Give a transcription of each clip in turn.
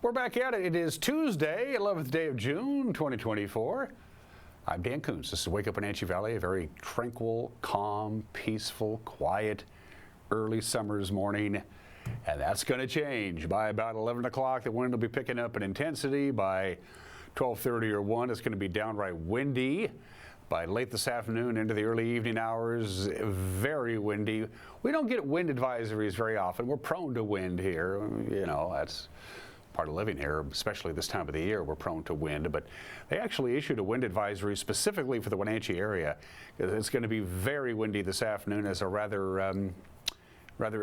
We're back at it. It is Tuesday, 11th day of June, 2024. I'm Dan Kuntz. This is Wake Up Wenatchee Valley, a very tranquil, calm, peaceful, quiet, early summer's morning. And that's going to change. By about 11 o'clock, the wind will be picking up in intensity. By 12:30 or 1, it's going to be downright windy. By late this afternoon into the early evening hours, very windy. We don't get wind advisories very often. We're prone to wind here. You know, that's part of living here, especially this time of the year. We're prone to wind, but they actually issued a wind advisory specifically for the Wenatchee area. It's going to be very windy this afternoon as a rather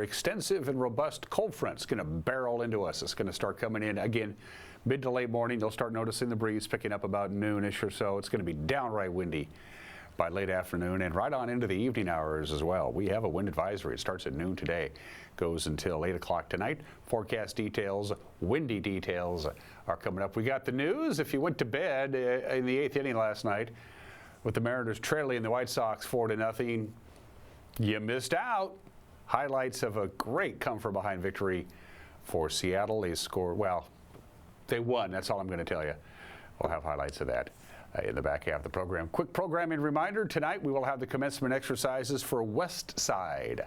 extensive and robust cold front is going to barrel into us. It's going to start coming in again mid to late morning. You'll start noticing the breeze picking up about noonish or so. It's going to be downright windy by late afternoon and right on into the evening hours as well. We have a wind advisory. It starts at noon today, goes until 8 o'clock tonight. Forecast details, windy details are coming up. We got the news. If you went to bed in the 8th inning last night with the Mariners trailing the White Sox 4-0, you missed out. Highlights of a great come-from-behind victory for Seattle. They scored, well, they won. That's all I'm going to tell you. We'll have highlights of that in the back half of the program. Quick programming reminder, tonight we will have the commencement exercises for West Side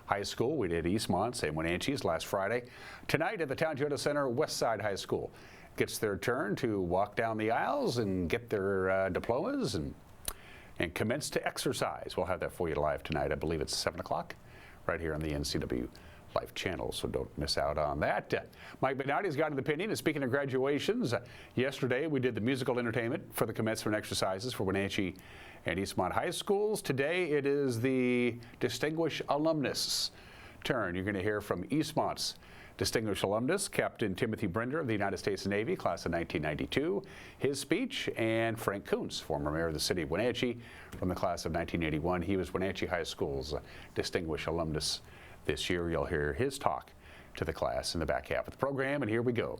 High School. We did Eastmont, same Wenatchee's last Friday. Tonight at the Town Toyota Center, West Side High School gets their turn to walk down the aisles and get their diplomas and commence to exercise. We'll have that for you live tonight. I believe it's 7 o'clock. Right here on the NCW Life channel, so don't miss out on that. Mike Benatti's got an opinion. And speaking of graduations, yesterday we did the musical entertainment for the commencement exercises for Wenatchee and Eastmont High Schools. Today it is the Distinguished Alumnus turn. You're going to hear from Eastmont's Distinguished Alumnus, Captain Timothy Brinder of the United States Navy, class of 1992, his speech, and Frank Kuntz, former mayor of the city of Wenatchee from the class of 1981. He was Wenatchee High School's Distinguished Alumnus this year. You'll hear his talk to the class in the back half of the program, and here we go.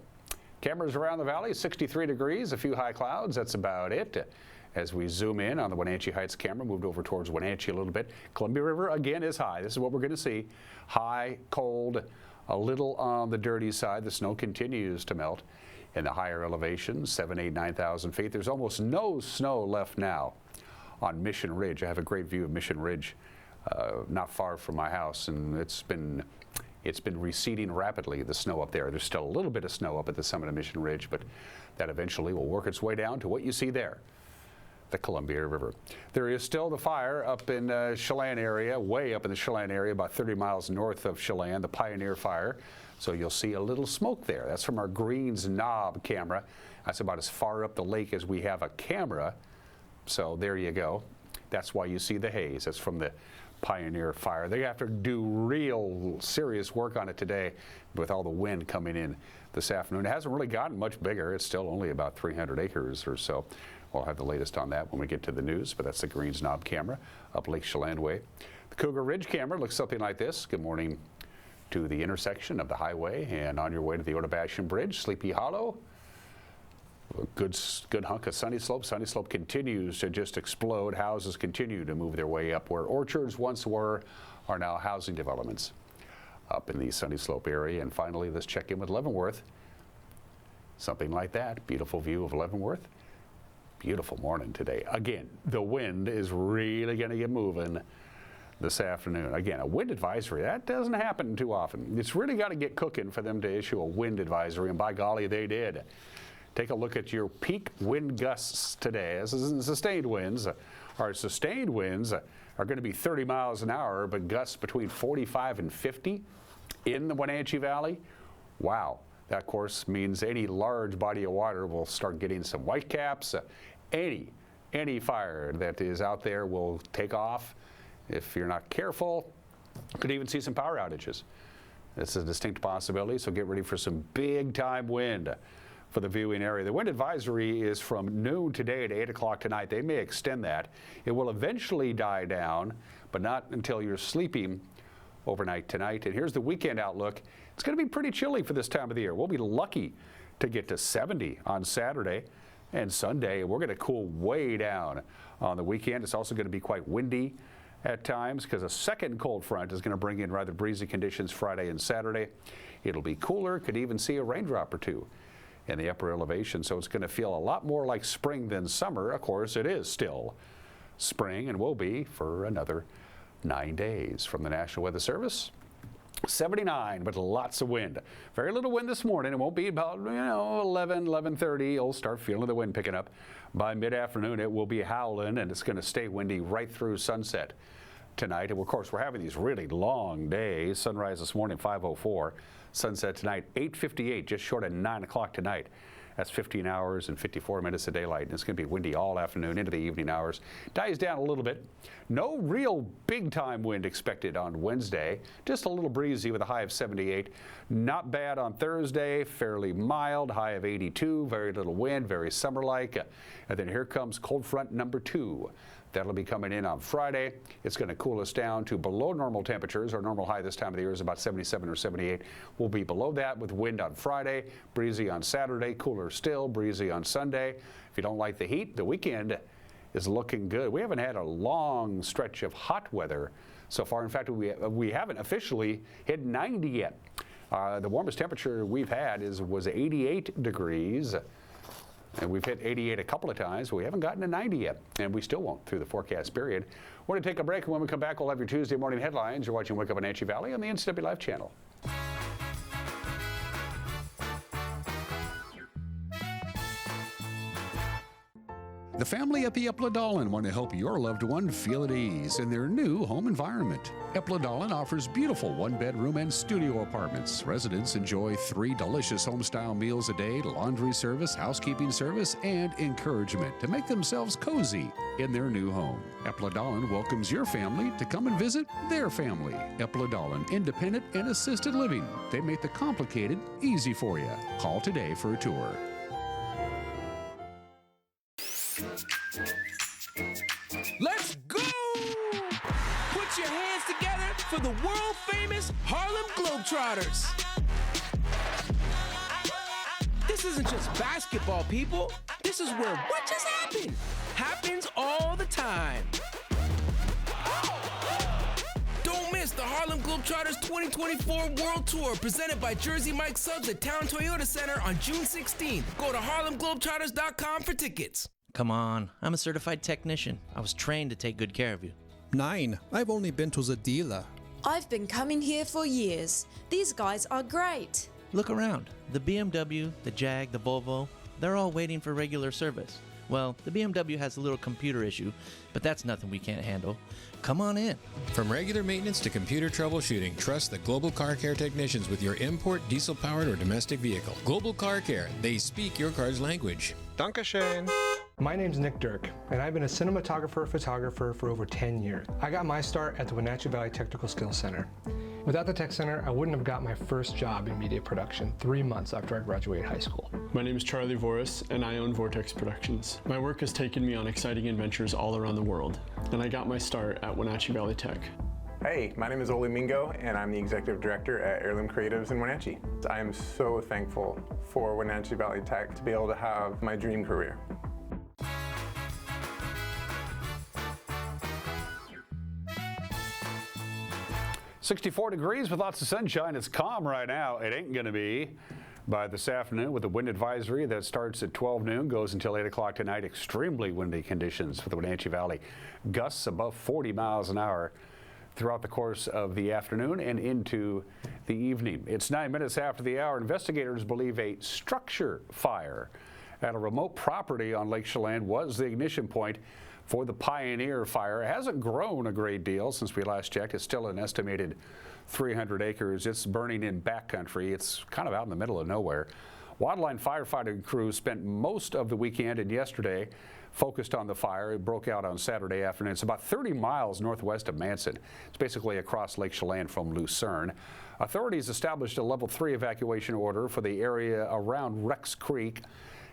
Cameras around the valley, 63 degrees, a few high clouds. That's about it. As we zoom in on the Wenatchee Heights camera, moved over towards Wenatchee a little bit. Columbia River, again, is high. This is what we're going to see. High, cold, a little on the dirty side. The snow continues to melt in the higher elevations, 7,000, 8,000, 9,000 feet. There's almost no snow left now on Mission Ridge. I have a great view of Mission Ridge not far from my house, and it's been receding rapidly, the snow up there. There's still a little bit of snow up at the summit of Mission Ridge, but that eventually will work its way down to what you see there, the Columbia River. There is still the fire up in Chelan area, way up in the Chelan area, about 30 miles north of Chelan, the Pioneer Fire. So you'll see a little smoke there. That's from our Greens Knob camera. That's about as far up the lake as we have a camera. So there you go. That's why you see the haze. That's from the Pioneer Fire. They have to do real serious work on it today with all the wind coming in this afternoon. It hasn't really gotten much bigger. It's still only about 300 acres or so. We'll have the latest on that when we get to the news, but that's the Greens Knob camera up Lake Chelan Way. The Cougar Ridge camera looks something like this. Good morning to the intersection of the highway and on your way to the Otobashan Bridge, Sleepy Hollow. A good hunk of Sunny Slope. Sunny Slope continues to just explode. Houses continue to move their way up. Where orchards once were are now housing developments up in the Sunny Slope area. And finally, let's check in with Leavenworth. Something like that. Beautiful view of Leavenworth. Beautiful morning today. Again, the wind is really going to get moving this afternoon. Again, a wind advisory, that doesn't happen too often. It's really got to get cooking for them to issue a wind advisory, and by golly, they did. Take a look at your peak wind gusts today. This isn't sustained winds. Our sustained winds are going to be 30 miles an hour, but gusts between 45 and 50 in the Wenatchee Valley. Wow. That, of course, means any large body of water will start getting some whitecaps. Any fire that is out there will take off. If you're not careful, you could even see some power outages. It's a distinct possibility, so get ready for some big-time wind for the viewing area. The wind advisory is from noon today to 8 o'clock tonight. They may extend that. It will eventually die down, but not until you're sleeping overnight tonight. And here's the weekend outlook. It's going to be pretty chilly for this time of the year. We'll be lucky to get to 70 on Saturday and Sunday. We're going to cool way down on the weekend. It's also going to be quite windy at times because a second cold front is going to bring in rather breezy conditions Friday and Saturday. It'll be cooler, could even see a raindrop or two in the upper elevation, so it's going to feel a lot more like spring than summer. Of course, it is still spring and will be for another 9 days. From the National Weather Service, 79 with lots of wind. Very little wind this morning. It won't be about 11:30. You'll start feeling the wind picking up. By mid-afternoon, it will be howling, and it's going to stay windy right through sunset tonight. And of course, we're having these really long days. Sunrise this morning, 5:04. Sunset tonight, 8:58, just short of 9 o'clock tonight. That's 15 hours and 54 minutes of daylight, and it's going to be windy all afternoon into the evening hours. Dies down a little bit. No real big-time wind expected on Wednesday. Just a little breezy with a high of 78. Not bad on Thursday. Fairly mild, high of 82. Very little wind, very summer-like. And then here comes cold front number 2. That'll be coming in on Friday. It's going to cool us down to below normal temperatures. Our normal high this time of the year is about 77 or 78. We'll be below that with wind on Friday, breezy on Saturday, cooler still, breezy on Sunday. If you don't like the heat, the weekend is looking good. We haven't had a long stretch of hot weather so far. In fact, we haven't officially hit 90 yet. The warmest temperature we've had was 88 degrees. And we've hit 88 a couple of times, but we haven't gotten to 90 yet, and we still won't through the forecast period. We're going to take a break, and when we come back, we'll have your Tuesday morning headlines. You're watching Wake Up Wenatchee Valley on the NCW Live channel. The family at the Epladolin want to help your loved one feel at ease in their new home environment. Epladolin offers beautiful one-bedroom and studio apartments. Residents enjoy 3 delicious home-style meals a day, laundry service, housekeeping service, and encouragement to make themselves cozy in their new home. Epladolin welcomes your family to come and visit their family. Epladolin, independent and assisted living. They make the complicated easy for you. Call today for a tour. Let's go! Put your hands together for the world-famous Harlem Globetrotters. This isn't just basketball, people. This is where what just happened happens all the time. Don't miss the Harlem Globetrotters 2024 World Tour presented by Jersey Mike Suggs at Town Toyota Center on June 16th. Go to harlemglobetrotters.com for tickets. Come on, I'm a certified technician. I was trained to take good care of you. 9. I've only been to the dealer. I've been coming here for years. These guys are great. Look around. The BMW, the Jag, the Volvo, they're all waiting for regular service. Well, the BMW has a little computer issue, but that's nothing we can't handle. Come on in. From regular maintenance to computer troubleshooting, trust the Global Car Care technicians with your import, diesel-powered, or domestic vehicle. Global Car Care, they speak your car's language. Dankeschön. My name's Nick Dirk, and I've been a cinematographer-photographer for over 10 years. I got my start at the Wenatchee Valley Technical Skills Center. Without the Tech Center, I wouldn't have got my first job in media production 3 months after I graduated high school. My name is Charlie Voris, and I own Vortex Productions. My work has taken me on exciting adventures all around the world, and I got my start at Wenatchee Valley Tech. Hey, my name is Oli Mingo, and I'm the Executive Director at Heirloom Creatives in Wenatchee. I am so thankful for Wenatchee Valley Tech to be able to have my dream career. .64 degrees with lots of sunshine. It's calm right now. It ain't going to be by this afternoon with a wind advisory that starts at 12 noon, goes until 8 o'clock tonight. Extremely windy conditions for the Wenatchee Valley. Gusts above 40 miles an hour throughout the course of the afternoon and into the evening. It's 9 minutes after the hour. Investigators believe a structure fire at a remote property on Lake Chelan was the ignition point for the Pioneer fire. It hasn't grown a great deal since we last checked. It's still an estimated 300 acres. It's burning in backcountry. It's kind of out in the middle of nowhere. Wildline firefighting crews spent most of the weekend and yesterday focused on the fire. It broke out on Saturday afternoon. It's about 30 miles northwest of Manson. It's basically across Lake Chelan from Lucerne. Authorities established a level 3 evacuation order for the area around Rex Creek,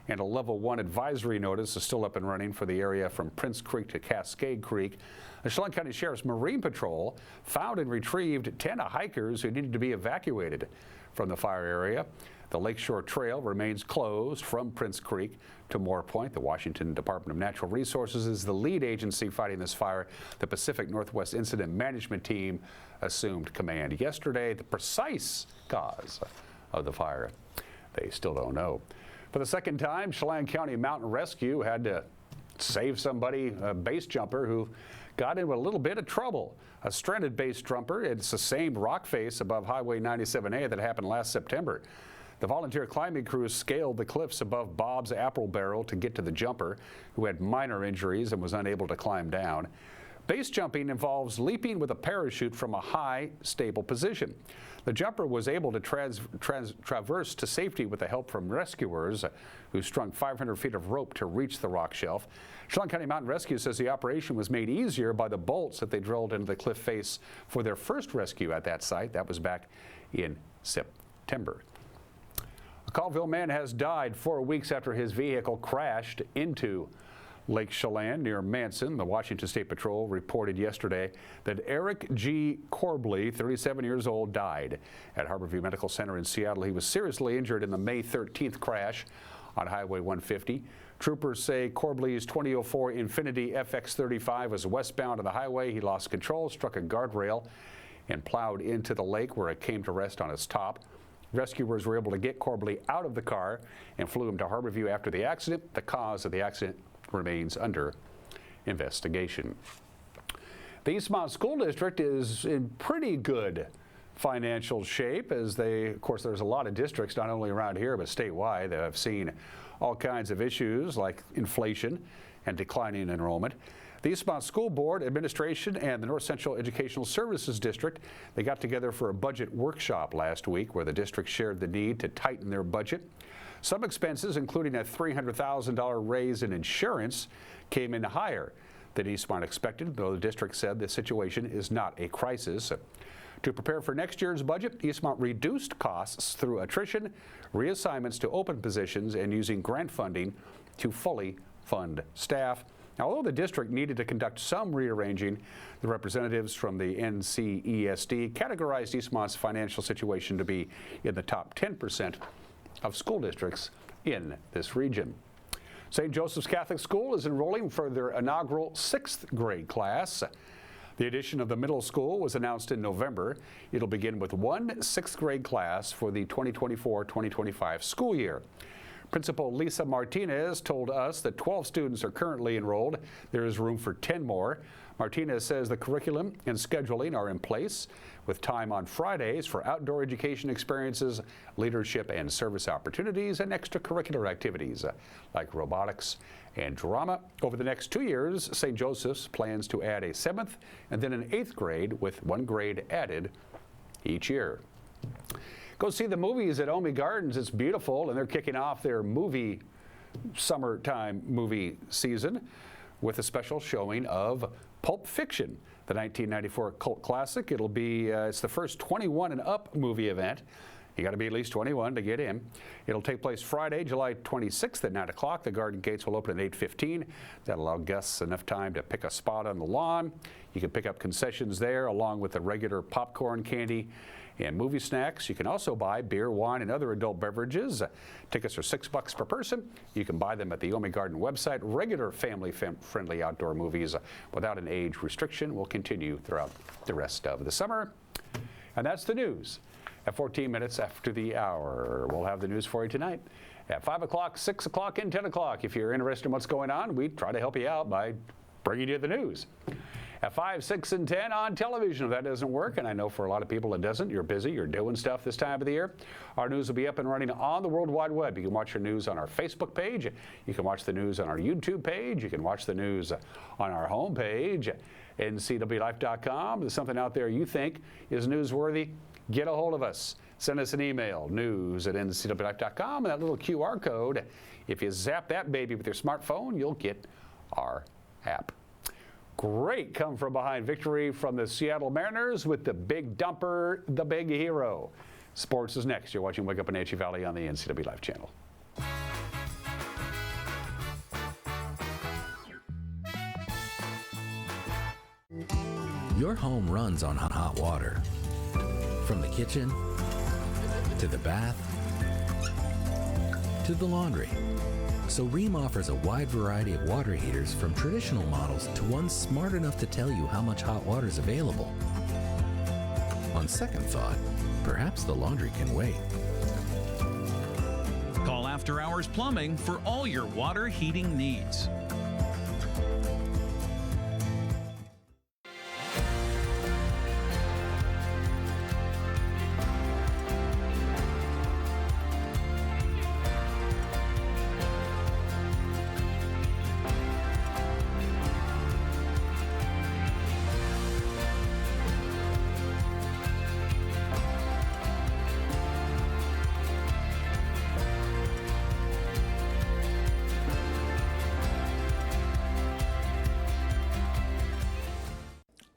and a level 1 advisory notice is still up and running for the area from Prince Creek to Cascade Creek. The Chelan County Sheriff's Marine Patrol found and retrieved 10 hikers who needed to be evacuated from the fire area. The Lakeshore Trail remains closed from Prince Creek to Moore Point. The Washington Department of Natural Resources is the lead agency fighting this fire. The Pacific Northwest Incident Management Team assumed command yesterday. The precise cause of the fire, they still don't know. For the second time, Chelan County Mountain Rescue had to save somebody, a base jumper, who got into a little bit of trouble. A stranded base jumper, it's the same rock face above Highway 97A that happened last September. The volunteer climbing crew scaled the cliffs above Bob's apple barrel to get to the jumper, who had minor injuries and was unable to climb down. Base jumping involves leaping with a parachute from a high, stable position. The jumper was able to traverse to safety with the help from rescuers who strung 500 feet of rope to reach the rock shelf. Chelan County Mountain Rescue says the operation was made easier by the bolts that they drilled into the cliff face for their first rescue at that site. That was back in September. A Colville man has died 4 weeks after his vehicle crashed into Lake Chelan near Manson. The Washington State Patrol reported yesterday that Eric G. Corbley, 37 years old, died at Harborview Medical Center in Seattle. He was seriously injured in the May 13th crash on Highway 150. Troopers say Corbley's 2004 Infiniti FX35 was westbound on the highway. He lost control, struck a guardrail, and plowed into the lake where it came to rest on its top. Rescuers were able to get Corbley out of the car and flew him to Harborview after the accident. The cause of the accident remains under investigation. The Eastmont School District is in pretty good financial shape, as of course, there's a lot of districts, not only around here, but statewide, that have seen all kinds of issues like inflation and declining enrollment. The Eastmont School Board Administration and the North Central Educational Services District, they got together for a budget workshop last week where the district shared the need to tighten their budget. Some expenses, including a $300,000 raise in insurance, came in higher than Eastmont expected, though the district said the situation is not a crisis. To prepare for next year's budget, Eastmont reduced costs through attrition, reassignments to open positions, and using grant funding to fully fund staff. Now, although the district needed to conduct some rearranging, the representatives from the NCESD categorized Eastmont's financial situation to be in the top 10% of school districts in this region. St. Joseph's Catholic School is enrolling for their inaugural 6th grade class. The addition of the middle school was announced in November. It'll begin with one 6th grade class for the 2024-2025 school year. Principal Lisa Martinez told us that 12 students are currently enrolled. There is room for 10 more. Martinez says the curriculum and scheduling are in place, with time on Fridays for outdoor education experiences, leadership and service opportunities, and extracurricular activities like robotics and drama. Over the next 2 years, St. Joseph's plans to add a 7th and then an 8th grade, with 1 grade added each year. Go see the movies at Omi Gardens. It's beautiful, and they're kicking off their summertime movie season with a special showing of Pulp Fiction, the 1994 cult classic. It'll be it's the first 21 and up movie event. You got to be at least 21 to get in. It'll take place Friday, July 26th at 9 o'clock. The garden gates will open at 8:15. That'll allow guests enough time to pick a spot on the lawn. You can pick up concessions there along with the regular popcorn, candy, and movie snacks. You can also buy beer, wine, and other adult beverages. Tickets are $6 per person. You can buy them at the Omi Garden website. Regular family-friendly outdoor movies without an age restriction will continue throughout the rest of the summer. And that's the news. At 14 minutes after the hour, we'll have the news for you tonight at 5 o'clock, 6 o'clock, and 10 o'clock. If you're interested in what's going on, we try to help you out by bringing you the news. At 5, 6, and 10 on television. If that doesn't work, and I know for a lot of people it doesn't, you're busy, you're doing stuff this time of the year, our news will be up and running on the World Wide Web. You can watch your news on our Facebook page. You can watch the news on our YouTube page. You can watch the news on our homepage, ncwlife.com. There's something out there you think is newsworthy, get a hold of us. Send us an email, news@ncwlife.com, and that little QR code. If you zap that baby with your smartphone, you'll get our app. Great come from behind victory from the Seattle Mariners with the big dumper, the big hero. Sports is next. You're watching Wake Up Wenatchee Valley on the NCW Life channel. Your home runs on hot water. From the kitchen to the bath to the laundry. So Rheem offers a wide variety of water heaters, from traditional models to ones smart enough to tell you how much hot water is available. On second thought, perhaps the laundry can wait. Call After Hours Plumbing for all your water heating needs.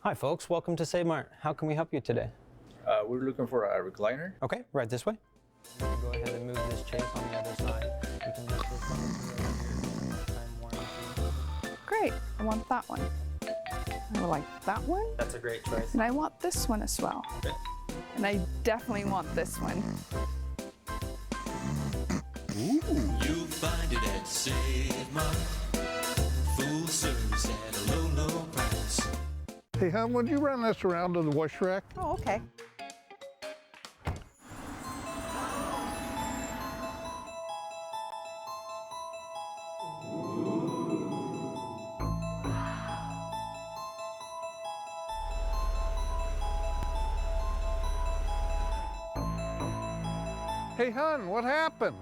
Hi folks, welcome to Save Mart. How can we help you today? We're looking for a recliner. Okay, right this way. Go ahead and move this chase on the other side. You can lift this one over here. Time warranty. Great, I want that one. I would like that one. That's a great choice. And I want this one as well. Okay. And I definitely want this one. Ooh. You'll find it at Save Mart. Full service at a low, low price. Hey, hon, would you run this around to the wash rack? Oh, okay. Hey, hon, what happened?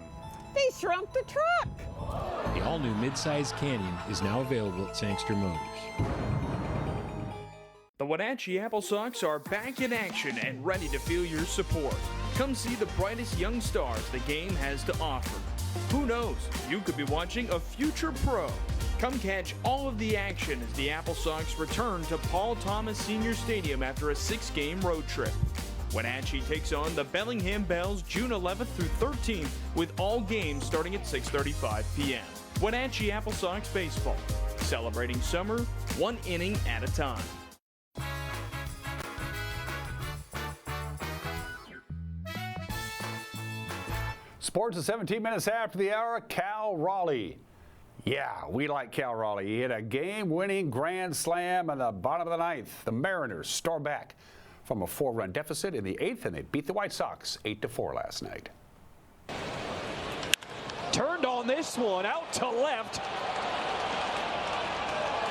They shrunk the truck. The all-new midsize Canyon is now available at Sangster Motors. The Wenatchee Apple Sox are back in action and ready to feel your support. Come see the brightest young stars the game has to offer. Who knows, you could be watching a future pro. Come catch all of the action as the Apple Sox return to Paul Thomas Senior Stadium after a 6-game road trip. Wenatchee takes on the Bellingham Bells June 11th through 13th with all games starting at 6:35 p.m. Wenatchee Apple Sox Baseball, celebrating summer one inning at a time. Sports at 17 minutes after the hour, Cal Raleigh. Yeah, we like Cal Raleigh. He hit a game-winning grand slam in the bottom of the ninth. The Mariners stormed back from a 4-run deficit in the 8th, and they beat the White Sox 8-4 last night. Turned on this one, out to left.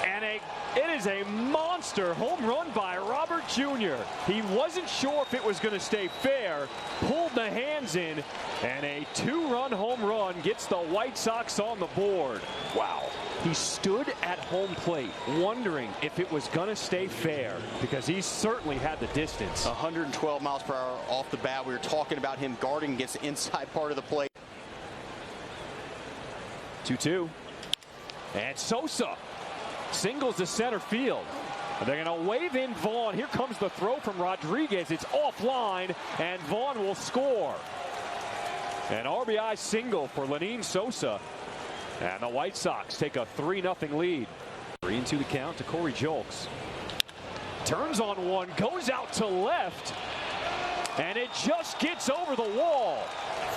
And it is a monster home run by Robert Jr. He wasn't sure if it was going to stay fair, pulled the hands in, and a 2-run home run gets the White Sox on the board. Wow. He stood at home plate wondering if it was going to stay fair because he certainly had the distance. 112 miles per hour off the bat. We were talking about him guarding against the inside part of the plate. 2-2. And Sosa singles to center field. They're going to wave in Vaughn. Here comes the throw from Rodriguez. It's offline, and Vaughn will score. An RBI single for Lenyn Sosa. And the White Sox take a 3-0 lead. 3-2 the count to Corey Julks. Turns on one, goes out to left, and it just gets over the wall.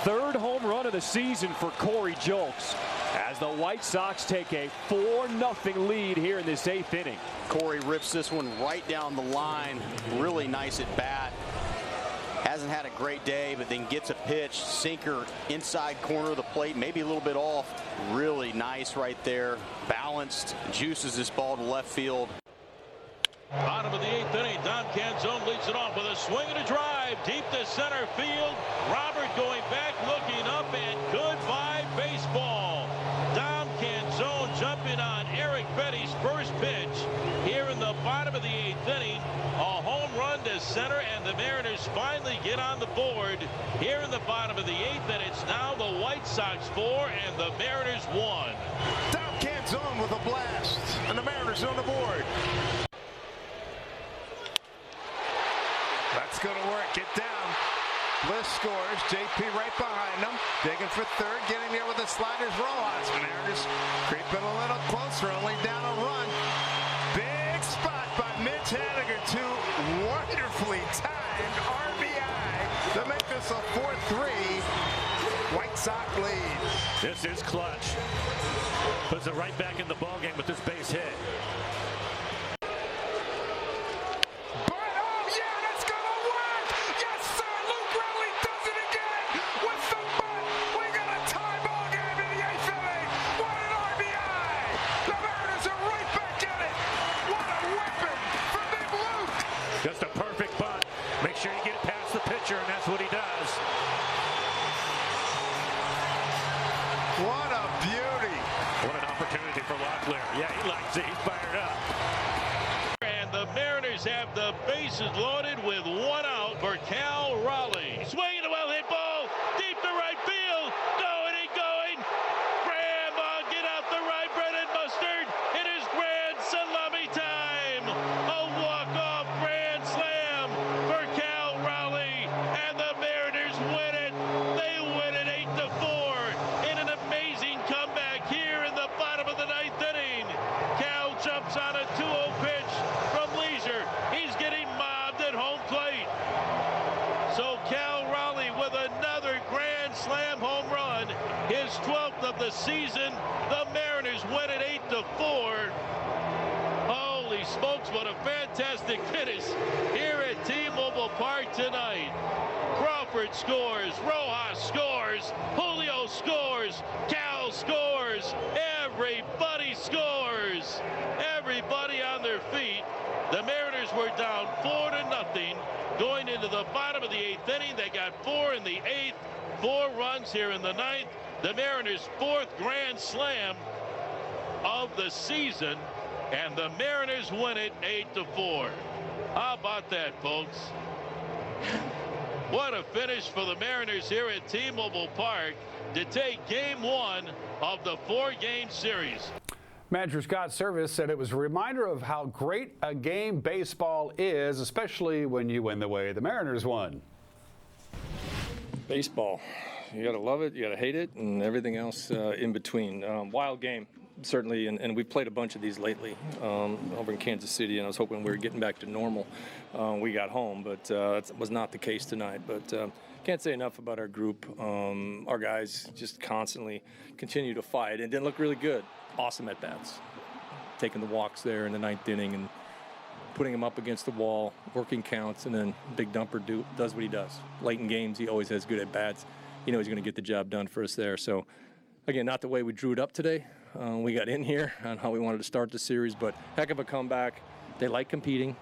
3rd home run of the season for Corey Julks as the White Sox take a 4-0 lead here in this 8th inning. Corey rips this one right down the line. Really nice at bat. Hasn't had a great day, but then gets a pitch, sinker inside corner of the plate, maybe a little bit off. Really nice right there. Balanced, juices this ball to left field. Bottom of the 8th inning, Don Canzone leads it off with a swing and a drive deep to center field. Robert going back, looking up, and goodbye baseball. Don Canzone jumping on Eric Betty's first pitch here in the bottom of the 8th inning. A home run to center, and the Mariners finally get on the board here in the bottom of the 8th, and it's now the White Sox 4 and the Mariners 1. Don Canzone with a blast, and the Mariners on the board. That's going to work. Get down. Bliss scores. JP right behind him. Digging for third. Getting there with the sliders. Rojas. Mariners creeping a little closer. Only down a run. Big spot by Mitch Haniger. 2 wonderfully timed RBI to make this a 4-3. White Sox leads. This is clutch. Puts it right back in the ballgame with this base hit. What a beauty. What an opportunity for Locklear. Yeah, he likes it. He's fired up. And the Mariners have the bases loaded with one out for Cal Raleigh. Swinging a well-hit ball deep to right field. Going and going. Graham, get out the right bread and mustard. It is grand salami time. A walk-off grand slam for Cal Raleigh. And the Mariners win it. They win it 8-4 in an amazing comeback here in the bottom of the ninth inning. Cal jumps on a 2-0 pitch from Leisure. He's getting mobbed at home plate. So Cal Raleigh with another grand slam home run, his 12th of the season. The Mariners win it 8-4. Holy smokes, what a fantastic finish here at T-Mobile Park tonight. Crawford scores, Rojas scores, Julio scores, Cal scores, everybody scores. Everybody on their feet. The Mariners were down 4-0 going into the bottom of the 8th inning. They got 4 in the 8th, 4 runs here in the 9th. The Mariners' 4th grand slam of the season, and the Mariners win it 8-4. How about that, folks? What a finish for the Mariners here at T-Mobile Park to take game 1 of the 4-game series. Manager Scott Service said it was a reminder of how great a game baseball is, especially when you win the way the Mariners won. Baseball. You got to love it, you got to hate it, and everything else in between. Wild game, certainly, and we've played a bunch of these lately over in Kansas City, and I was hoping we were getting back to normal. We got home, but that was not the case tonight. But can't say enough about our group. Our guys just constantly continue to fight and didn't look really good. Awesome at-bats. Taking the walks there in the 9th inning and putting him up against the wall, working counts, and then Big Dumper does what he does. Late in games, he always has good at-bats. You know he's going to get the job done for us there. So, again, not the way we drew it up today. We got in here on how we wanted to start the series, but heck of a comeback. They like competing.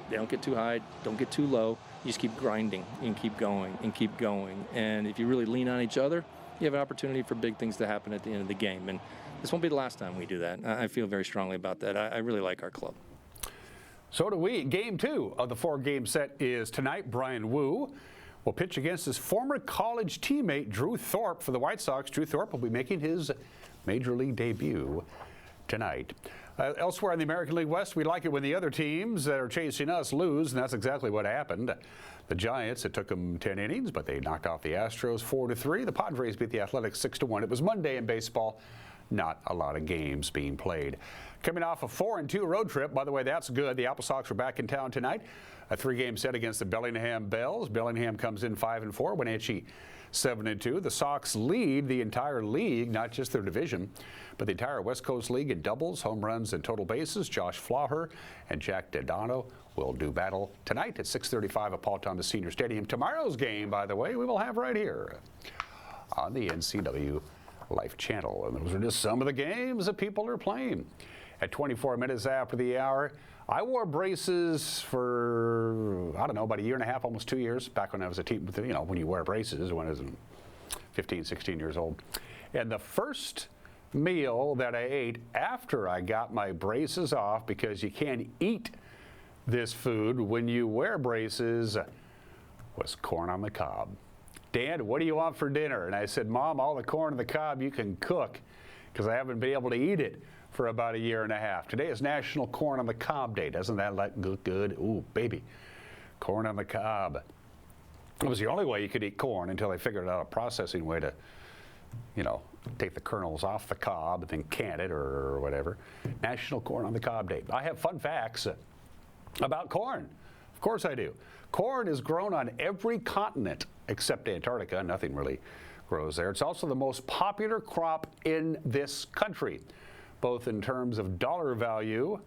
They don't get too high, don't get too low. You just keep grinding and keep going and keep going. And if you really lean on each other, you have an opportunity for big things to happen at the end of the game. And this won't be the last time we do that. I feel very strongly about that. I really like our club. So do we. Game 2 of the 4-game set is tonight. Brian Wu will pitch against his former college teammate, Drew Thorpe, for the White Sox. Drew Thorpe will be making his Major League debut tonight. Elsewhere in the American League West, we like it when the other teams that are chasing us lose, and that's exactly what happened. The Giants, it took them 10 innings, but they knocked off the Astros 4-3. The Padres beat the Athletics 6-1. It was Monday in baseball. Not a lot of games being played. Coming off a 4-2 road trip, by the way, that's good. The Apple Sox are back in town tonight. A 3-game set against the Bellingham Bells. Bellingham comes in 5-4. Wenatchee 7-2. The Sox lead the entire league, not just their division, but the entire West Coast League in doubles, home runs, and total bases. Josh Flauher and Jack Dedano will do battle tonight at 6:35 at Paul Thomas Senior Stadium. Tomorrow's game, by the way, we will have right here on the NCW Life Channel. And those are just some of the games that people are playing. At 24 minutes after the hour, I wore braces for, I don't know, about a year and a half, almost 2 years, back when I was a team, you know, when you wear braces, when I was 15, 16 years old. And the first meal that I ate after I got my braces off, because you can't eat this food when you wear braces, was corn on the cob. Dad, what do you want for dinner? And I said, Mom, all the corn on the cob you can cook, because I haven't been able to eat it for about a year and a half. Today is National Corn on the Cob Day. Doesn't that look good? Ooh, baby, corn on the cob. It was the only way you could eat corn until they figured out a processing way to, you know, take the kernels off the cob and then can it or whatever. National Corn on the Cob Day. I have fun facts about corn. Of course I do. Corn is grown on every continent except Antarctica. Nothing really grows there. It's also the most popular crop in this country, both in terms of dollar value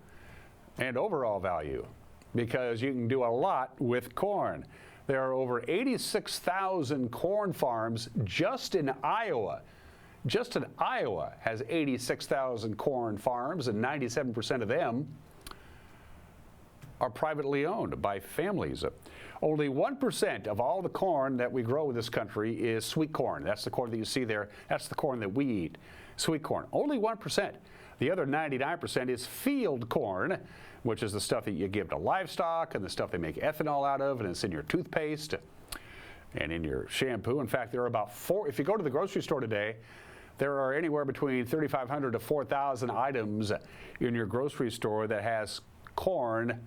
and overall value, because you can do a lot with corn. There are over 86,000 corn farms just in Iowa. Just in Iowa has 86,000 corn farms, and 97% of them are privately owned by families. Only 1% of all the corn that we grow in this country is sweet corn. That's the corn that you see there. That's the corn that we eat, sweet corn. Only 1%. The other 99% is field corn, which is the stuff that you give to livestock and the stuff they make ethanol out of, and it's in your toothpaste and in your shampoo. In fact, there are about if you go to the grocery store today, there are anywhere between 3,500 to 4,000 items in your grocery store that has corn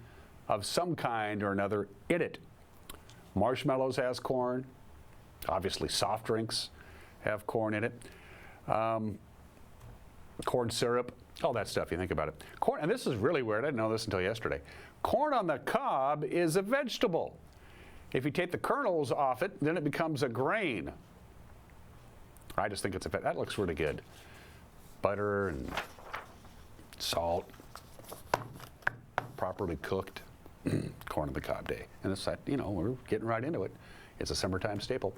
of some kind or another in it. Marshmallows has corn. Obviously, soft drinks have corn in it. Corn syrup, all that stuff, you think about it. Corn, and this is really weird, I didn't know this until yesterday. Corn on the cob is a vegetable. If you take the kernels off it, then it becomes a grain. I just think that looks really good. Butter and salt, properly cooked. Corn on the cob day. And it's that, we're getting right into it. It's a summertime staple.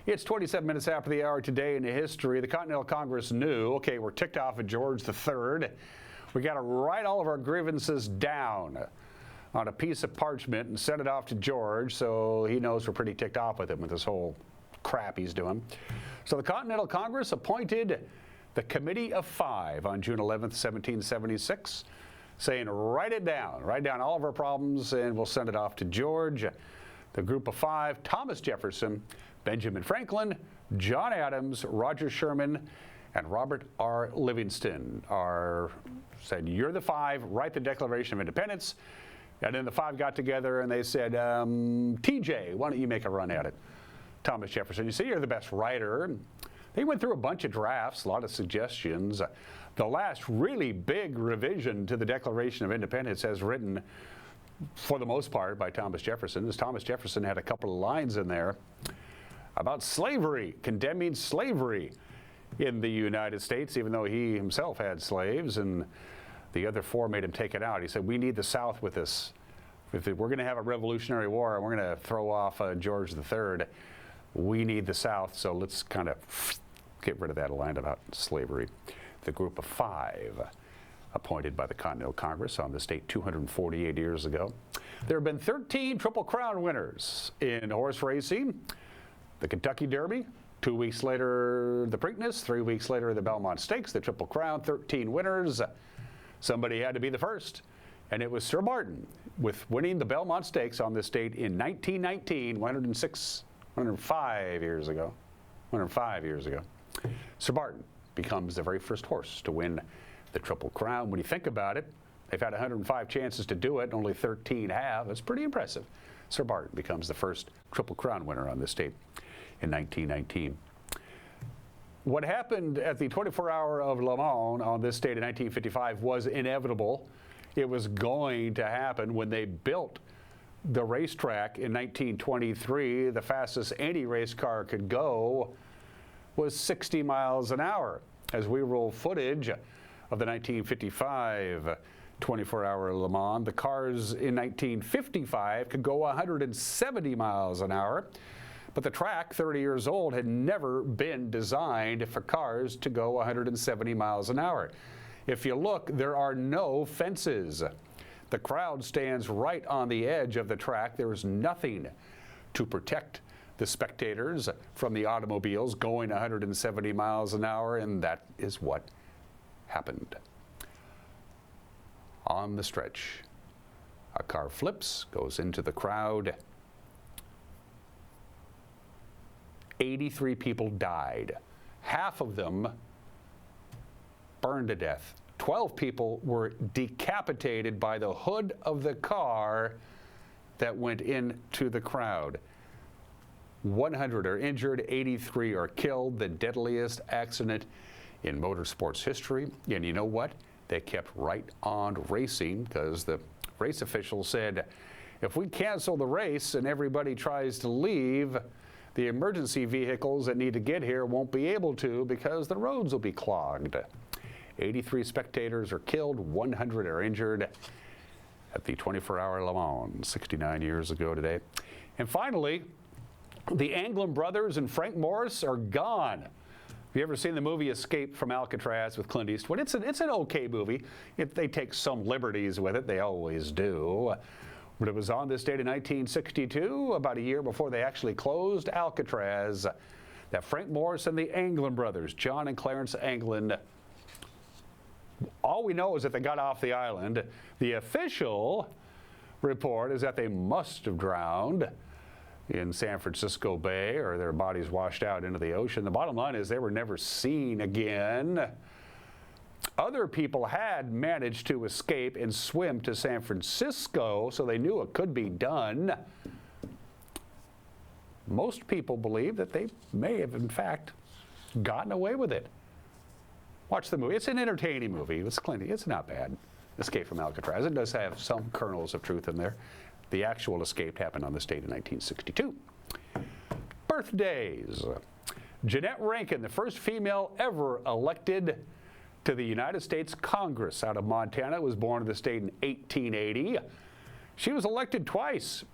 It's 27 minutes after the hour. Today in history. The Continental Congress knew, okay, we're ticked off at George III. We got to write all of our grievances down on a piece of parchment and send it off to George so he knows we're pretty ticked off with him with this whole crap he's doing. So the Continental Congress appointed the Committee of Five on June 11th, 1776, saying write down all of our problems and we'll send it off to George. The group of five: Thomas Jefferson, Benjamin Franklin, John Adams, Roger Sherman, and Robert R. Livingston said, you're the five, write the Declaration of Independence. And then the five got together and they said, TJ, why don't you make a run at it? Thomas Jefferson, you see, you're the best writer. They went through a bunch of drafts, a lot of suggestions. The last really big revision to the Declaration of Independence, as written for the most part by Thomas Jefferson, Thomas Jefferson had a couple of lines in there about slavery, condemning slavery in the United States, even though he himself had slaves, and the other four made him take it out. He said, we need the South with us. If we're going to have a Revolutionary War and we're going to throw off George III, we need the South, so let's kind of get rid of that line about slavery. The group of five appointed by the Continental Congress on this date 248 years ago. There have been 13 Triple Crown winners in horse racing. The Kentucky Derby, 2 weeks later the Preakness, 3 weeks later the Belmont Stakes, the Triple Crown, 13 winners. Somebody had to be the first, and it was Sir Barton, with winning the Belmont Stakes on this date in 1919, 105 years ago. Sir Barton becomes the very first horse to win the Triple Crown. When you think about it, they've had 105 chances to do it, and only 13 have. That's pretty impressive. Sir Barton becomes the first Triple Crown winner on this date in 1919. What happened at the 24-hour of Le Mans on this date in 1955 was inevitable. It was going to happen. When they built the racetrack in 1923, the fastest any race car could go was 60 miles an hour. As we roll footage of the 1955 24-hour Le Mans, the cars in 1955 could go 170 miles an hour. But the track, 30 years old, had never been designed for cars to go 170 miles an hour. If you look, there are no fences. The crowd stands right on the edge of the track. There is nothing to protect the spectators from the automobiles going 170 miles an hour, and that is what happened. On the stretch, a car flips, goes into the crowd. 83 people died. Half of them burned to death. 12 people were decapitated by the hood of the car that went into the crowd. 100 are injured, 83 are killed, the deadliest accident in motorsports history. And you know what? They kept right on racing, because the race officials said, if we cancel the race and everybody tries to leave, the emergency vehicles that need to get here won't be able to, because the roads will be clogged. 83 spectators are killed, 100 are injured at the 24-hour Le Mans 69 years ago today. And finally, the Anglin brothers and Frank Morris are gone. Have you ever seen the movie Escape from Alcatraz with Clint Eastwood? It's an okay movie. They take some liberties with it. They always do. But it was on this date in 1962, about a year before they actually closed Alcatraz, that Frank Morris and the Anglin brothers, John and Clarence Anglin, all we know is that they got off the island. The official report is that they must have drowned in San Francisco Bay or their bodies washed out into the ocean. The bottom line is they were never seen again. Other people had managed to escape and swim to San Francisco, so they knew it could be done. Most people believe that they may have, in fact, gotten away with it. Watch the movie. It's an entertaining movie. It's not bad. Escape from Alcatraz. It does have some kernels of truth in there. The actual escape happened on this date in 1962. Birthdays. Jeanette Rankin, the first female ever elected to the United States Congress out of Montana, was born in the state in 1880. She was elected twice.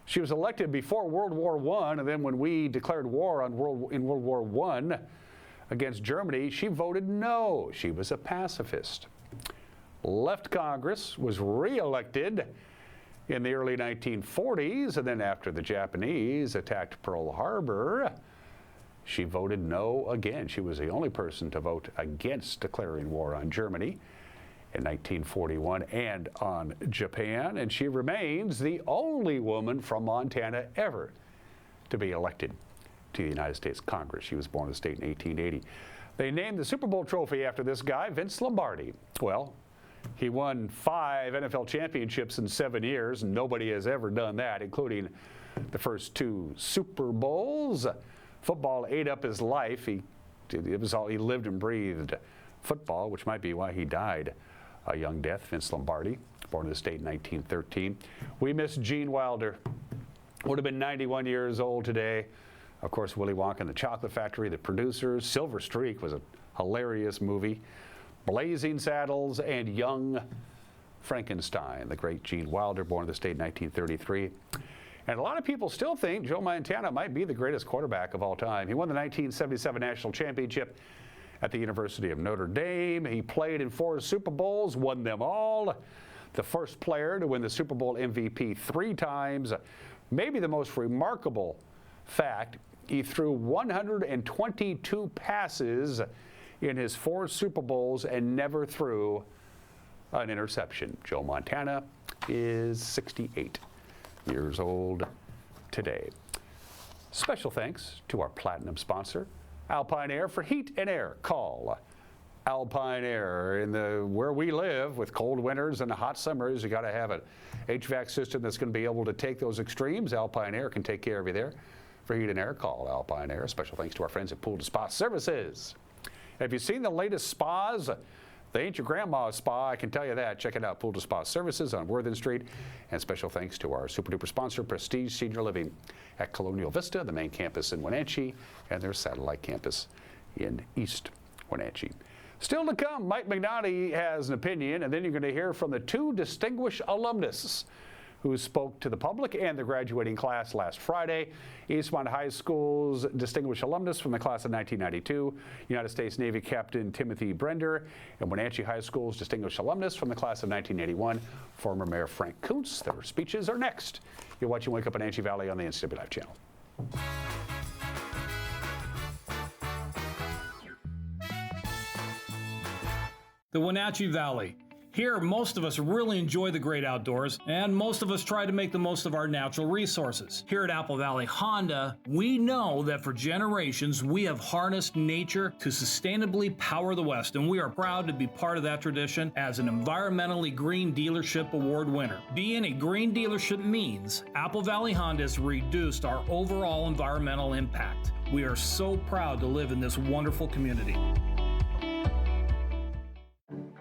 She was elected before World War I, and then when we declared war in World War I against Germany, she voted no. She was a pacifist. Left Congress, was re-elected in the early 1940s, and then after the Japanese attacked Pearl Harbor, she voted no again. She was the only person to vote against declaring war on Germany in 1941 and on Japan, and she remains the only woman from Montana ever to be elected to the United States Congress. She was born in the state in 1880. They named the Super Bowl trophy after this guy, Vince Lombardi. Well, he won 5 NFL championships in 7 years, and nobody has ever done that, including the first 2 Super Bowls. Football ate up his life. He lived and breathed football, which might be why he died a young death. Vince Lombardi, born in the state in 1913. We miss Gene Wilder. Would have been 91 years old today. Of course, Willy Wonka and the Chocolate Factory, the producers. Silver Streak was a hilarious movie. Blazing Saddles and Young Frankenstein, the great Gene Wilder, born in the state in 1933. And a lot of people still think Joe Montana might be the greatest quarterback of all time. He won the 1977 National Championship at the University of Notre Dame. He played in 4 Super Bowls, won them all. The first player to win the Super Bowl MVP 3 times. Maybe the most remarkable fact, he threw 122 passes in his 4 Super Bowls and never threw an interception. Joe Montana is 68 years old today. Special thanks to our platinum sponsor, Alpine Air, for heat and air. Call Alpine Air. Where we live, with cold winters and hot summers, you got to have an HVAC system that's going to be able to take those extremes. Alpine Air can take care of you there. For heat and air, call Alpine Air. Special thanks to our friends at Pool to Spa Services. Have you seen the latest spas? They ain't your grandma's spa, I can tell you that. Check it out, Pool to Spa Services on Worthen Street. And special thanks to our super duper sponsor, Prestige Senior Living at Colonial Vista, the main campus in Wenatchee, and their satellite campus in East Wenatchee. Still to come, Mike McNaughty has an opinion, and then you're going to hear from the 2 distinguished alumnus who spoke to the public and the graduating class last Friday. Eastmont High School's distinguished alumnus from the class of 1992, United States Navy Captain Timothy Brender, and Wenatchee High School's distinguished alumnus from the class of 1981, former Mayor Frank Kuntz. Their speeches are next. You're watching Wake Up Wenatchee Valley on the NCW Live channel. The Wenatchee Valley. Here, most of us really enjoy the great outdoors, and most of us try to make the most of our natural resources. Here at Apple Valley Honda, we know that for generations, we have harnessed nature to sustainably power the West, and we are proud to be part of that tradition as an Environmentally Green Dealership Award winner. Being a green dealership means Apple Valley Honda has reduced our overall environmental impact. We are so proud to live in this wonderful community.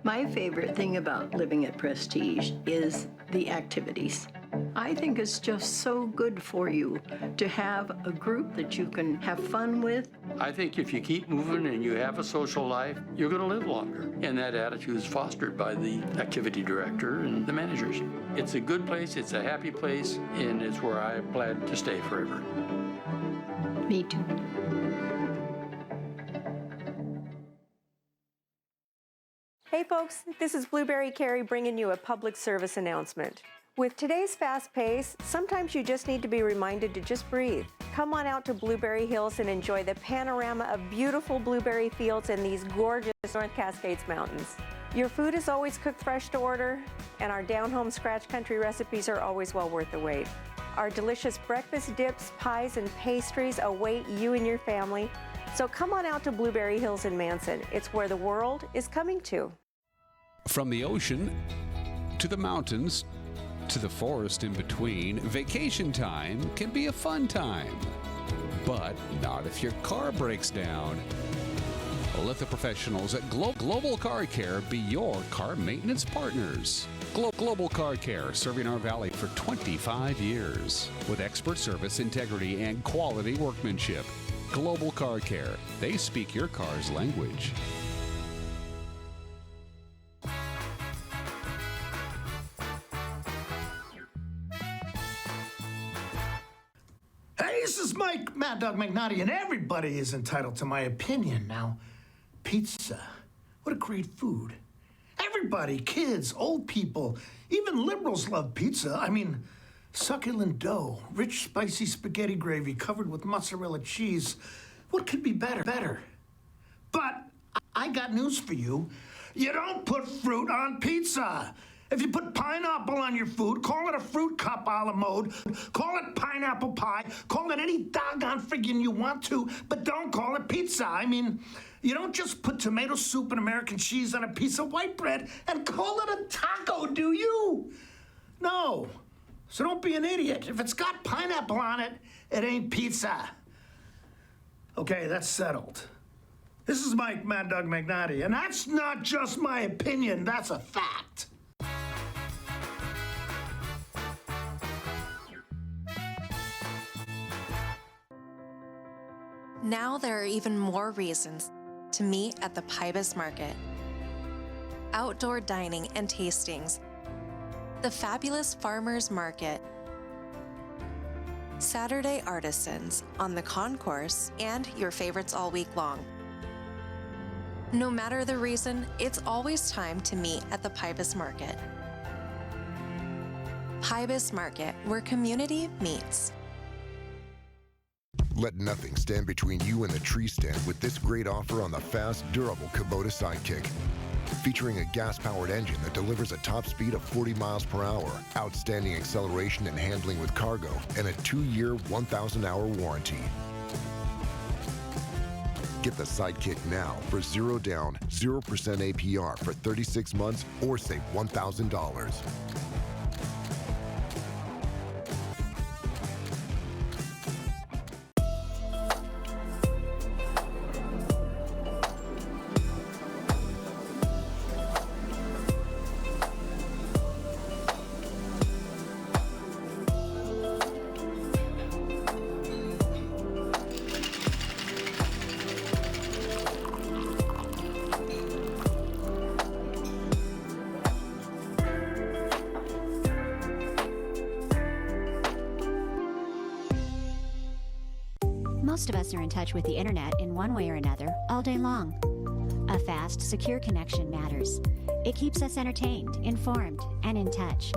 My favorite thing about living at Prestige is the activities. I think it's just so good for you to have a group that you can have fun with. I think if you keep moving and you have a social life, you're going to live longer. And that attitude is fostered by the activity director and the managers. It's a good place, it's a happy place, and it's where I plan to stay forever. Me too. Hey folks, this is Blueberry Carrie bringing you a public service announcement. With today's fast pace, sometimes you just need to be reminded to just breathe. Come on out to Blueberry Hills and enjoy the panorama of beautiful blueberry fields and these gorgeous North Cascades Mountains. Your food is always cooked fresh to order, and our down-home scratch country recipes are always well worth the wait. Our delicious breakfast dips, pies, and pastries await you and your family. So come on out to Blueberry Hills in Manson. It's where the world is coming to. From the ocean to the mountains to the forest in between, vacation time can be a fun time. But not if your car breaks down. Let the professionals at Global Car Care be your car maintenance partners. Global Car Care, serving our valley for 25 years. With expert service, integrity, and quality workmanship. Global Car Care. They speak your car's language. Hey, this is Mike Mad Dog McNaughty, and everybody is entitled to my opinion. Now, pizza, what a great food. Everybody, kids, old people, even liberals love pizza. I mean, succulent dough, rich spicy spaghetti gravy covered with mozzarella cheese. What could be better? But I got news for you. You don't put fruit on pizza. If you put pineapple on your food, call it a fruit cup a la mode, call it pineapple pie, call it any doggone friggin' you want to, but don't call it pizza. I mean, you don't just put tomato soup and American cheese on a piece of white bread and call it a taco, do you? No. So don't be an idiot. If it's got pineapple on it, it ain't pizza. Okay, that's settled. This is Mike Mad Dog McNaughty, and that's not just my opinion, that's a fact. Now there are even more reasons to meet at the Pybus Market. Outdoor dining and tastings, the fabulous Farmers Market, Saturday artisans on the concourse, and your favorites all week long. No matter the reason, it's always time to meet at the Pybus Market. Pybus Market, where community meets. Let nothing stand between you and the tree stand with this great offer on the fast, durable Kubota Sidekick. Featuring a gas-powered engine that delivers a top speed of 40 miles per hour, outstanding acceleration and handling with cargo, and a 2-year, 1,000-hour warranty. Get the Sidekick now for 0 down, 0% APR for 36 months or save $1,000. Most of us are in touch with the internet in one way or another all day long. A fast, secure connection matters. It keeps us entertained, informed, and in touch.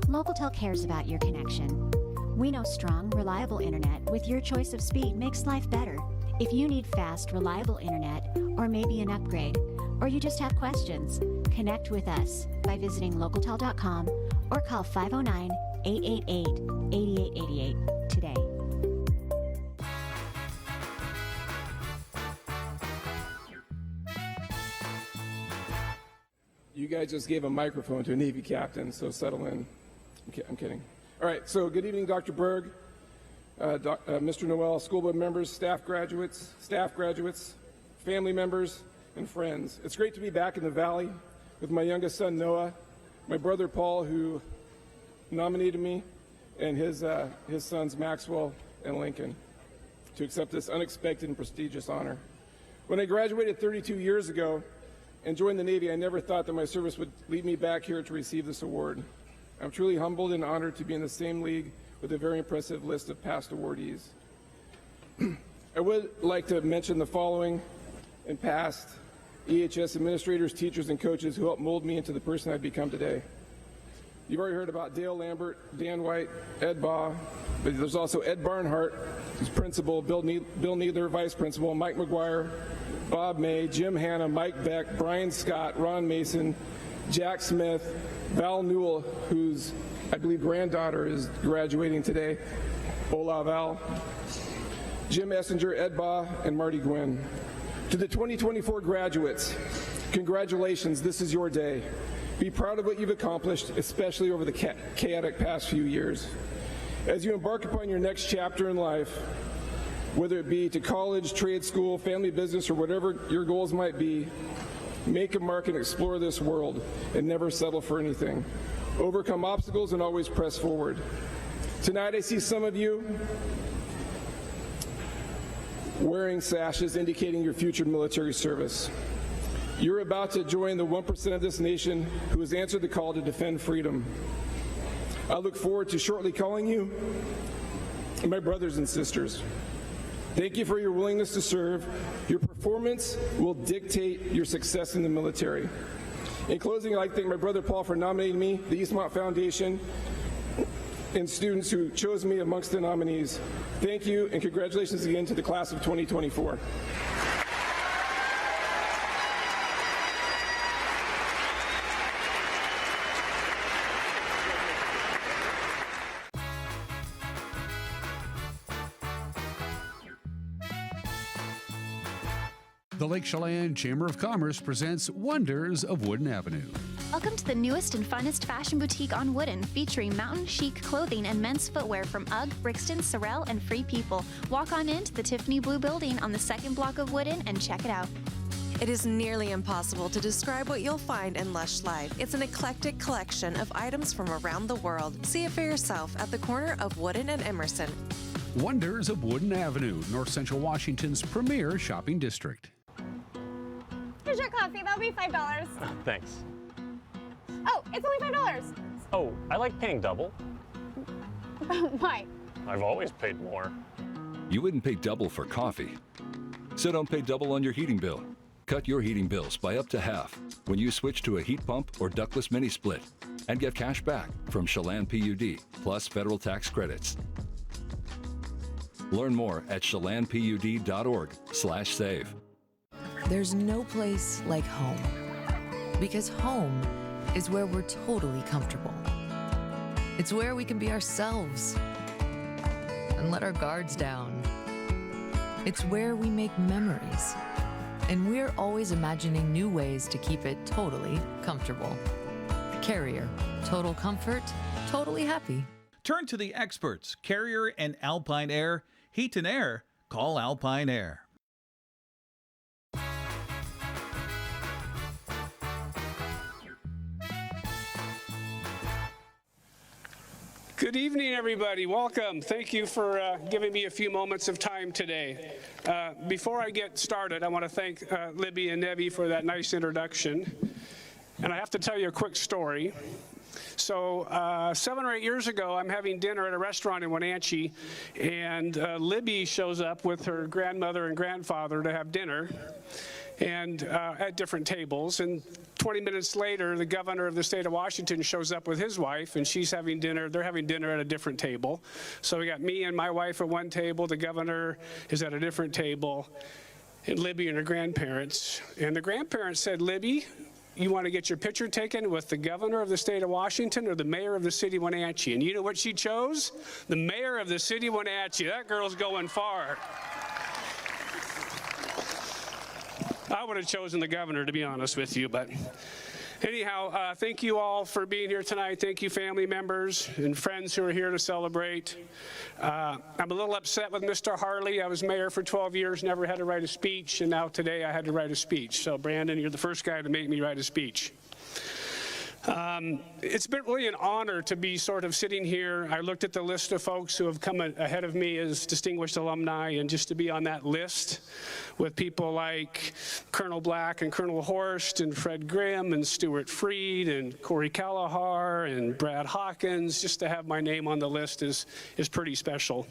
Local cares about your connection. We know strong, reliable internet with your choice of speed makes life better. If you need fast, reliable internet, or maybe an upgrade, or you just have questions, connect with us by visiting localtel.com or call 509-888-8888 today. You guys just gave a microphone to a Navy captain, so settle in. I'm kidding. All right, so good evening, Dr. Berg, Mr. Noel, school board members, staff graduates, family members, and friends. It's great to be back in the Valley with my youngest son, Noah, my brother, Paul, who nominated me, and his sons, Maxwell and Lincoln, to accept this unexpected and prestigious honor. When I graduated 32 years ago, and joined the Navy, I never thought that my service would lead me back here to receive this award. I'm truly humbled and honored to be in the same league with a very impressive list of past awardees. I would like to mention the following in past EHS administrators, teachers, and coaches who helped mold me into the person I've become today. You've already heard about Dale Lambert, Dan White, Ed Baugh, but there's also Ed Barnhart, who's principal, Bill Needler, vice principal, Mike McGuire, Bob May, Jim Hanna, Mike Beck, Brian Scott, Ron Mason, Jack Smith, Val Newell, whose, I believe, granddaughter is graduating today, Ola Val, Jim Essinger, Ed Baugh, and Marty Gwynn. To the 2024 graduates, congratulations, this is your day. Be proud of what you've accomplished, especially over the chaotic past few years. As you embark upon your next chapter in life, whether it be to college, trade school, family business, or whatever your goals might be, make a mark and explore this world and never settle for anything. Overcome obstacles and always press forward. Tonight I see some of you wearing sashes indicating your future military service. You're about to join the 1% of this nation who has answered the call to defend freedom. I look forward to shortly calling you my brothers and sisters. Thank you for your willingness to serve. Your performance will dictate your success in the military. In closing, I'd like to thank my brother Paul for nominating me, the Eastmont Foundation, and students who chose me amongst the nominees. Thank you, and congratulations again to the class of 2024. The Lake Chelan Chamber of Commerce presents Wonders of Wooden Avenue. Welcome to the newest and funnest fashion boutique on Wooden, featuring mountain chic clothing and men's footwear from UGG, Brixton, Sorel, and Free People. Walk on into the Tiffany Blue Building on the second block of Wooden and check it out. It is nearly impossible to describe what you'll find in Lush Life. It's an eclectic collection of items from around the world. See it for yourself at the corner of Wooden and Emerson. Wonders of Wooden Avenue, North Central Washington's premier shopping district. Here's your coffee. That'll be $5. Thanks. Oh, it's only $5. Oh, I like paying double. Why? I've always paid more. You wouldn't pay double for coffee. So don't pay double on your heating bill. Cut your heating bills by up to half when you switch to a heat pump or ductless mini split and get cash back from Chelan PUD plus federal tax credits. Learn more at chelanpud.org/save. There's no place like home, because home is where we're totally comfortable. It's where we can be ourselves and let our guards down. It's where we make memories, and we're always imagining new ways to keep it totally comfortable. Carrier, total comfort, totally happy. Turn to the experts, Carrier and Alpine Air. Heat and air, call Alpine Air. Good evening, everybody. Welcome. Thank you for giving me a few moments of time today. Before I get started, I want to thank Libby and Nevi for that nice introduction. And I have to tell you a quick story. So 7 or 8 years ago, I'm having dinner at a restaurant in Wenatchee, and Libby shows up with her grandmother and grandfather to have dinner, and at different tables. And 20 minutes later, the governor of the state of Washington shows up with his wife, and she's having dinner. They're having dinner at a different table. So we got me and my wife at one table. The governor is at a different table, and Libby and her grandparents. And the grandparents said, "Libby, you want to get your picture taken with the governor of the state of Washington or the mayor of the city of Wenatchee?" And you know what she chose? The mayor of the city of Wenatchee. That girl's going far. I would have chosen the governor, to be honest with you, but anyhow, thank you all for being here tonight. Thank you, family members and friends who are here to celebrate. I'm a little upset with Mr. Harley. I was mayor for 12 years, never had to write a speech, and now today I had to write a speech. So, Brandon, you're the first guy to make me write a speech. It's been really an honor to be sort of sitting here. I looked at the list of folks who have come ahead of me as distinguished alumni, and just to be on that list with people like Colonel Black and Colonel Horst and Fred Grimm and Stuart Freed and Corey Kalahar and Brad Hawkins, just to have my name on the list is pretty special.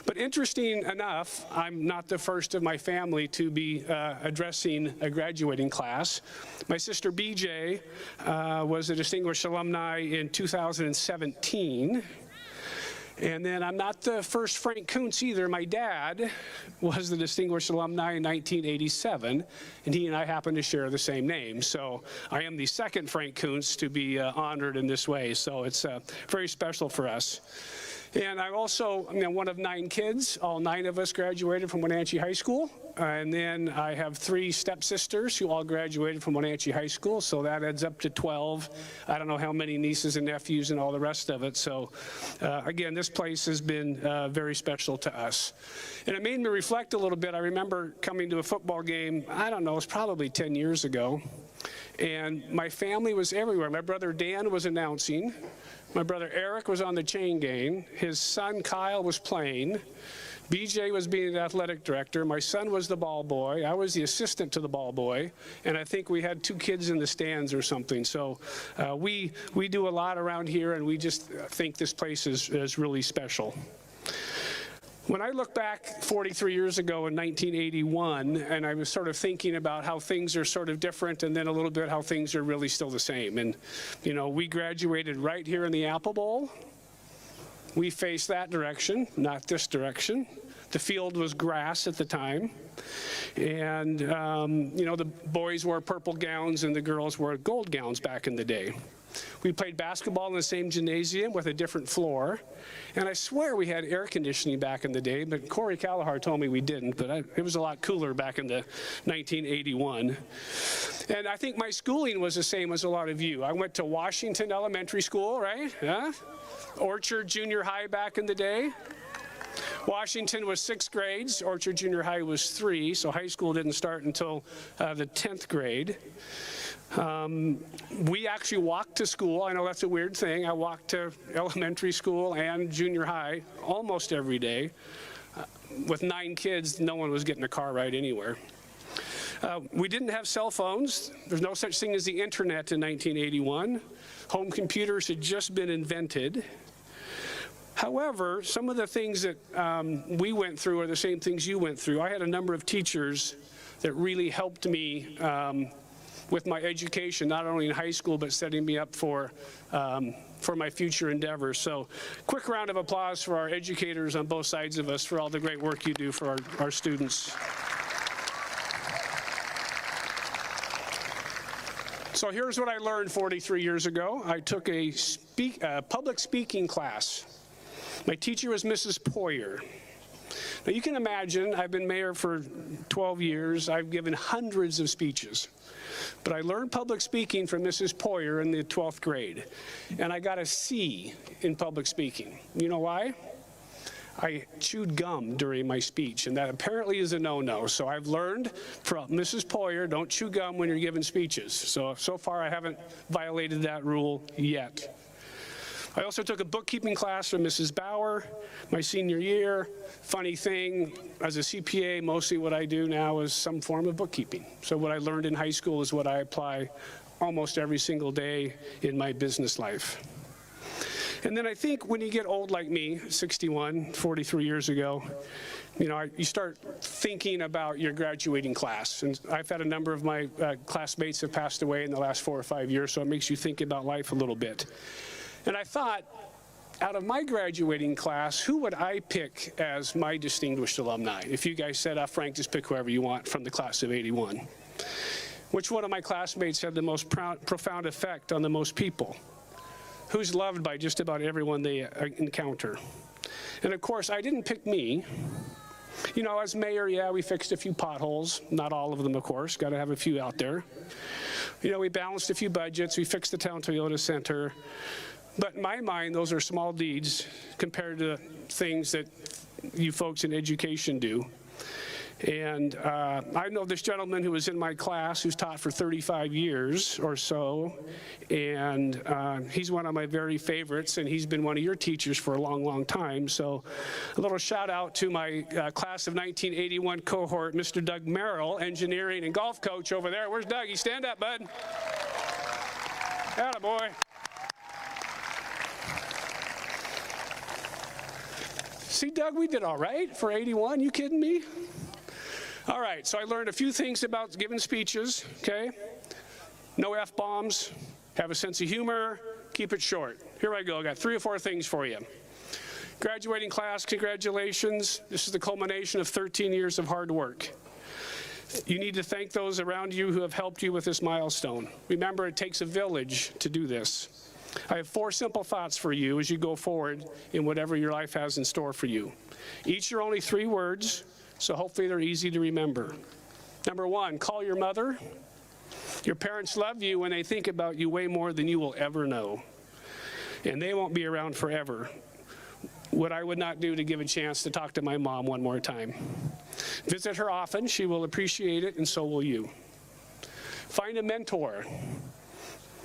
But interesting enough, I'm not the first of my family to be addressing a graduating class. My sister BJ was was a distinguished alumni in 2017. And then I'm not the first Frank Kuntz either. My dad was the distinguished alumni in 1987, and he and I happen to share the same name. So I am the second Frank Kuntz to be honored in this way. So it's very special for us. And I'm also one of 9 kids. All 9 of us graduated from Wenatchee High School. And then I have 3 stepsisters who all graduated from Wenatchee High School, so that adds up to 12. I don't know how many nieces and nephews and all the rest of it. So again, this place has been very special to us. And it made me reflect a little bit. I remember coming to a football game, I don't know, it was probably 10 years ago. And my family was everywhere. My brother Dan was announcing. My brother Eric was on the chain gang. His son Kyle was playing. BJ was being the athletic director. My son was the ball boy. I was the assistant to the ball boy. And I think we had 2 kids in the stands or something. So we do a lot around here, and we just think this place is really special. When I look back 43 years ago in 1981, and I was sort of thinking about how things are sort of different, and then a little bit how things are really still the same. And, you know, we graduated right here in the Apple Bowl. We faced that direction, not this direction. The field was grass at the time. And, you know, the boys wore purple gowns and the girls wore gold gowns back in the day. We played basketball in the same gymnasium with a different floor. And I swear we had air conditioning back in the day, but Corey Callahar told me we didn't, but it was a lot cooler back in the 1981. And I think my schooling was the same as a lot of you. I went to Washington Elementary School, right? Yeah? Orchard Junior High back in the day. Washington was 6 grades. Orchard Junior High was 3, so high school didn't start until the 10th grade. We actually walked to school. I know that's a weird thing. I walked to elementary school and junior high almost every day. With 9 kids, no one was getting a car ride anywhere. We didn't have cell phones. There's no such thing as the internet in 1981. Home computers had just been invented. However, some of the things that we went through are the same things you went through. I had a number of teachers that really helped me with my education, not only in high school, but setting me up for my future endeavors. So quick round of applause for our educators on both sides of us for all the great work you do for our students. So here's what I learned 43 years ago. I took a public speaking class. My teacher was Mrs. Poyer. Now you can imagine, I've been mayor for 12 years. I've given hundreds of speeches. But I learned public speaking from Mrs. Poyer in the 12th grade. And I got a C in public speaking. You know why? I chewed gum during my speech, and that apparently is a no-no. So I've learned from Mrs. Poyer, don't chew gum when you're giving speeches. So far I haven't violated that rule yet. I also took a bookkeeping class from Mrs. Bauer my senior year. Funny thing, as a CPA, mostly what I do now is some form of bookkeeping. So what I learned in high school is what I apply almost every single day in my business life. And then I think when you get old like me, 61, 43 years ago, you know, you start thinking about your graduating class. And I've had a number of my classmates have passed away in the last 4 or 5 years, so it makes you think about life a little bit. And I thought, out of my graduating class, who would I pick as my distinguished alumni? If you guys said, Frank, just pick whoever you want from the class of '81. Which one of my classmates had the most profound effect on the most people? Who's loved by just about everyone they encounter? And of course, I didn't pick me. You know, as mayor, yeah, we fixed a few potholes. Not all of them, of course. Got to have a few out there. You know, we balanced a few budgets. We fixed the town Toyota Center. But in my mind, those are small deeds compared to things that you folks in education do. And I know this gentleman who was in my class who's taught for 35 years or so, and he's one of my very favorites, and he's been one of your teachers for a long, long time. So a little shout out to my class of 1981 cohort, Mr. Doug Merrill, engineering and golf coach over there. Where's Dougie? Stand up, bud. Atta boy. See, Doug, we did all right for 81. You kidding me? All right, so I learned a few things about giving speeches, okay? No F-bombs, Have a sense of humor, keep it short. Here I go, I got 3 or 4 things for you. Graduating class, congratulations. This is the culmination of 13 years of hard work. You need to thank those around you who have helped you with this milestone. Remember, it takes a village to do this. I have 4 simple thoughts for you as you go forward in whatever your life has in store for you. Each are only 3 words, so hopefully they're easy to remember. Number 1, call your mother. Your parents love you when they think about you way more than you will ever know. And they won't be around forever. What I would not do to give a chance to talk to my mom one more time. Visit her often, she will appreciate it, and so will you. Find a mentor.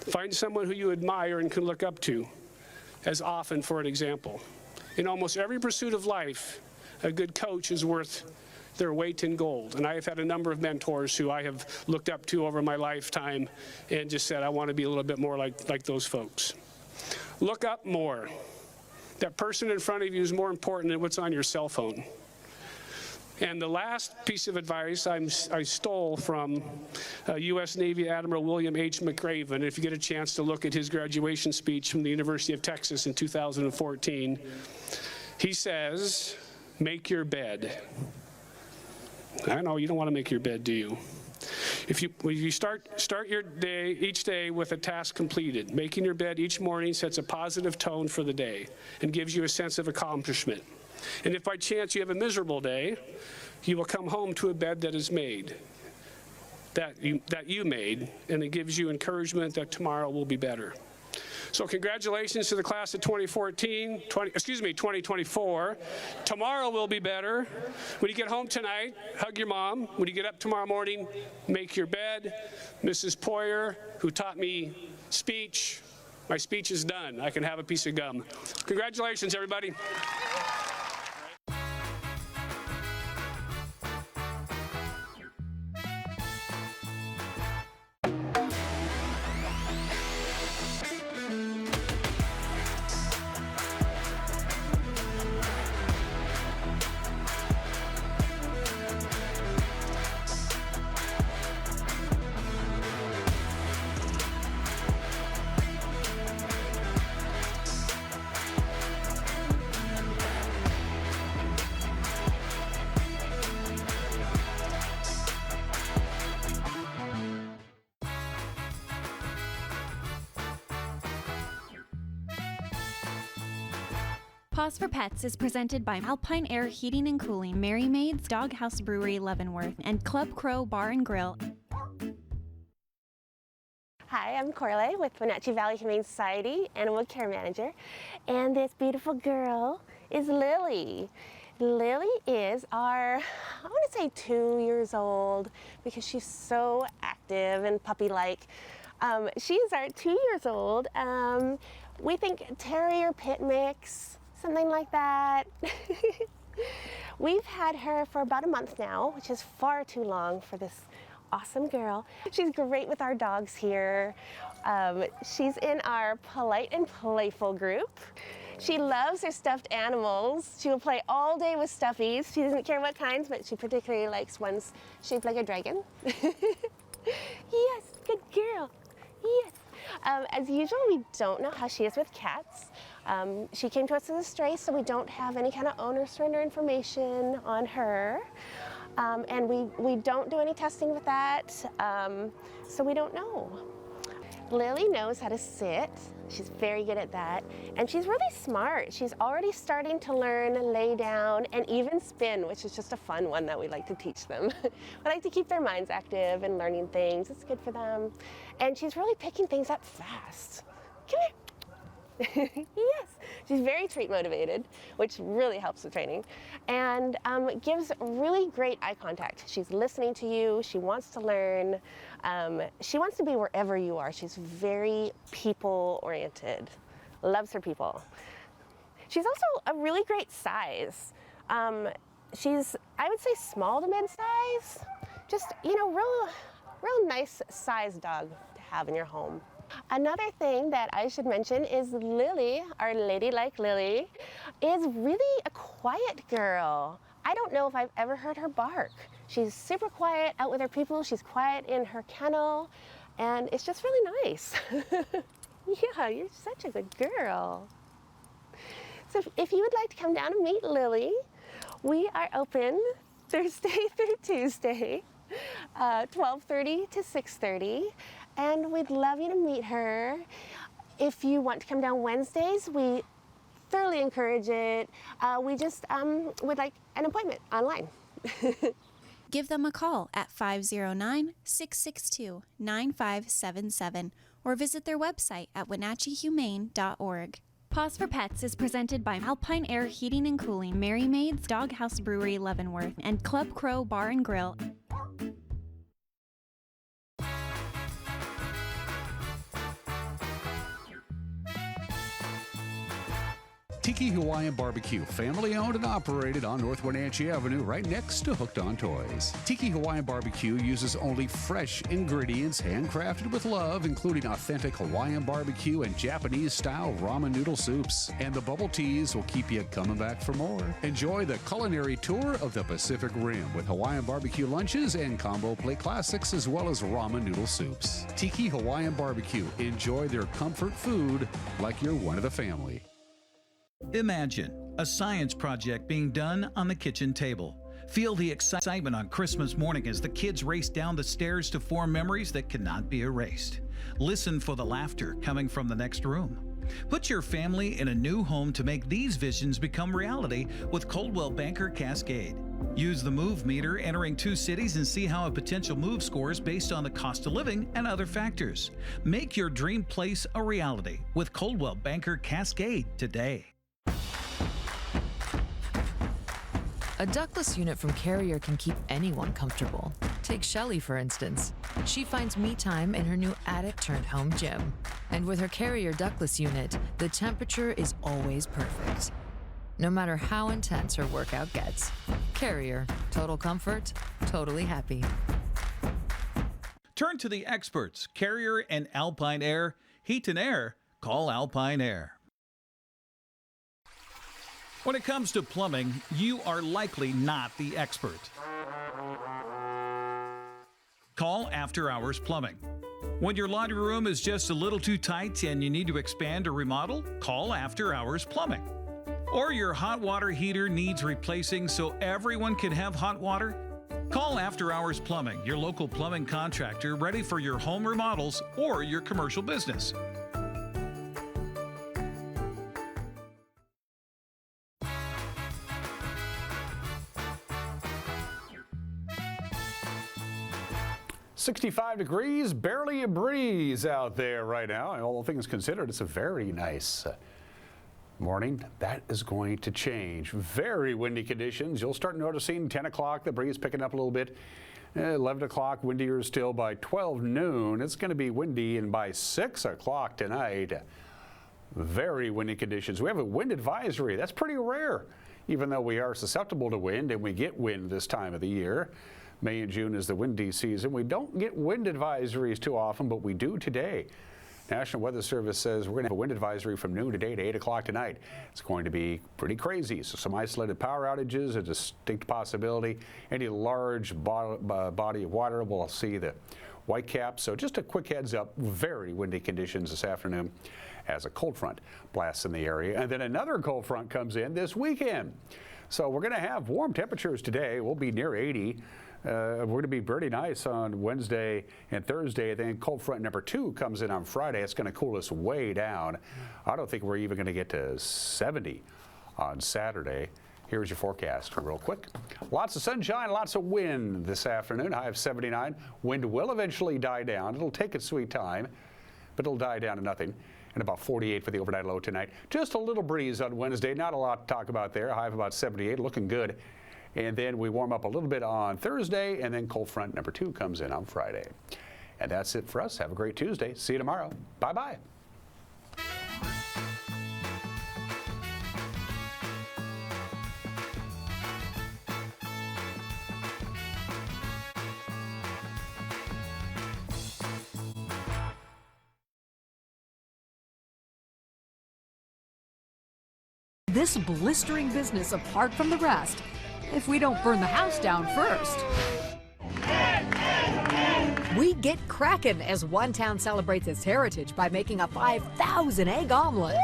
Find someone who you admire and can look up to, as often for an example. In almost every pursuit of life, a good coach is worth their weight in gold. And I have had a number of mentors who I have looked up to over my lifetime and just said, I want to be a little bit more like those folks. Look up more. That person in front of you is more important than what's on your cell phone. And the last piece of advice I stole from U.S. Navy Admiral William H. McRaven. If you get a chance to look at his graduation speech from the University of Texas in 2014, he says, make your bed. I know you don't want to make your bed, do you? If you start your day, each day with a task completed, making your bed each morning sets a positive tone for the day and gives you a sense of accomplishment. And if by chance you have a miserable day, you will come home to a bed that is made, that you made, and it gives you encouragement that tomorrow will be better. So congratulations to the class of 2024. Tomorrow will be better. When you get home tonight, hug your mom. When you get up tomorrow morning, make your bed. Mrs. Poyer, who taught me speech, my speech is done. I can have a piece of gum. Congratulations, everybody. Pause for Pets is presented by Alpine Air Heating and Cooling, Merry Maids, Doghouse Brewery Leavenworth, and Club Crow Bar and Grill. Hi, I'm Corley with Wenatchee Valley Humane Society, Animal Care Manager, and this beautiful girl is Lily. Lily is our, I want to say 2 years old because she's so active and puppy-like. She's our 2 years old. We think terrier pit mix, something like that. We've had her for about a month now, which is far too long for this awesome girl. She's great with our dogs here. She's in our polite and playful group. She loves her stuffed animals. She will play all day with stuffies. She doesn't care what kinds, but she particularly likes ones shaped like a dragon. Yes, good girl. Yes. As usual, we don't know how she is with cats. She came to us as a stray, so we don't have any kind of owner surrender information on her. And we don't do any testing with that, so we don't know. Lily knows how to sit. She's very good at that. And she's really smart. She's already starting to learn lay down and even spin, which is just a fun one that we like to teach them. We like to keep their minds active and learning things. It's good for them. And she's really picking things up fast. Come here. Yes, she's very treat motivated, which really helps with training, and gives really great eye contact. She's listening to you, she wants to learn, she wants to be wherever you are. She's very people oriented, loves her people. She's also a really great size. She's, I would say, small to mid-size, just, you know, real nice size dog to have in your home. Another thing that I should mention is Lily, our ladylike Lily, is really a quiet girl. I don't know if I've ever heard her bark. She's super quiet out with her people. She's quiet in her kennel. and it's just really nice. Yeah, you're such a good girl. So if you would like to come down and meet Lily, we are open Thursday through Tuesday, 12:30 to 6:30, and we'd love you to meet her. If you want to come down Wednesdays, we thoroughly encourage it. We just would like an appointment online. Give them a call at 509-662-9577 or visit their website at wenatcheehumane.org. Pause for Pets is presented by Alpine Air Heating and Cooling, Mary Maid's Doghouse Brewery Leavenworth, and Club Crow Bar and Grill. Tiki Hawaiian Barbecue, family owned and operated on North Wenatchee Avenue, right next to Hooked on Toys. Tiki Hawaiian Barbecue uses only fresh ingredients handcrafted with love, including authentic Hawaiian barbecue and Japanese-style ramen noodle soups. And the bubble teas will keep you coming back for more. Enjoy the culinary tour of the Pacific Rim with Hawaiian barbecue lunches and combo plate classics, as well as ramen noodle soups. Tiki Hawaiian Barbecue. Enjoy their comfort food like you're one of the family. Imagine a science project being done on the kitchen table. Feel the excitement on Christmas morning as the kids race down the stairs to form memories that cannot be erased. Listen for the laughter coming from the next room. Put your family in a new home to make these visions become reality with Coldwell Banker Cascade. Use the Move Meter entering 2 cities and see how a potential move scores based on the cost of living and other factors. Make your dream place a reality with Coldwell Banker Cascade today. A ductless unit from Carrier can keep anyone comfortable. Take Shelly, for instance. She finds me time in her new attic-turned-home gym. And with her Carrier ductless unit, the temperature is always perfect. No matter how intense her workout gets. Carrier. Total comfort, totally happy. Turn to the experts, Carrier and Alpine Air. Heat and air, call Alpine Air. When it comes to plumbing, you are likely not the expert. Call After Hours Plumbing. When your laundry room is just a little too tight and you need to expand or remodel, call After Hours Plumbing. Or your hot water heater needs replacing so everyone can have hot water? Call After Hours Plumbing, your local plumbing contractor ready for your home remodels or your commercial business. .65 degrees, barely a breeze out there right now. All things considered, it's a very nice morning. That is going to change. Very windy conditions. You'll start noticing 10 o'clock, the breeze picking up a little bit. 11 o'clock, windier still by 12 noon. It's going to be windy, and by 6 o'clock tonight, very windy conditions. We have a wind advisory. That's pretty rare, even though we are susceptible to wind, and we get wind this time of the year. May and June is the windy season. We don't get wind advisories too often, but we do today. National Weather Service says we're going to have a wind advisory from noon today to 8 o'clock tonight. It's going to be pretty crazy. So some isolated power outages, a distinct possibility. Any large body of water, we'll see the white cap. So just a quick heads up, very windy conditions this afternoon as a cold front blasts in the area. And then another cold front comes in this weekend. So we're going to have warm temperatures today. We'll be near 80. We're going to be pretty nice on Wednesday and Thursday. Then cold front number 2 comes in on Friday. It's going to cool us way down. I don't think we're even going to get to 70 on Saturday. Here's your forecast real quick. Lots of sunshine, lots of wind this afternoon. High of 79. Wind will eventually die down. It'll take its sweet time, but it'll die down to nothing. And about 48 for the overnight low tonight. Just a little breeze on Wednesday. Not a lot to talk about there. High of about 78, looking good. And then we warm up a little bit on Thursday, and then cold front number 2 comes in on Friday. And that's it for us. Have a great Tuesday. See you tomorrow. Bye-bye. This blistering business apart from the rest, if we don't burn the house down first. We get crackin' as one town celebrates its heritage by making a 5,000 egg omelet.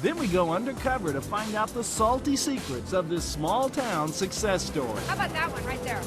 Then we go undercover to find out the salty secrets of this small town success story. How about that one right there?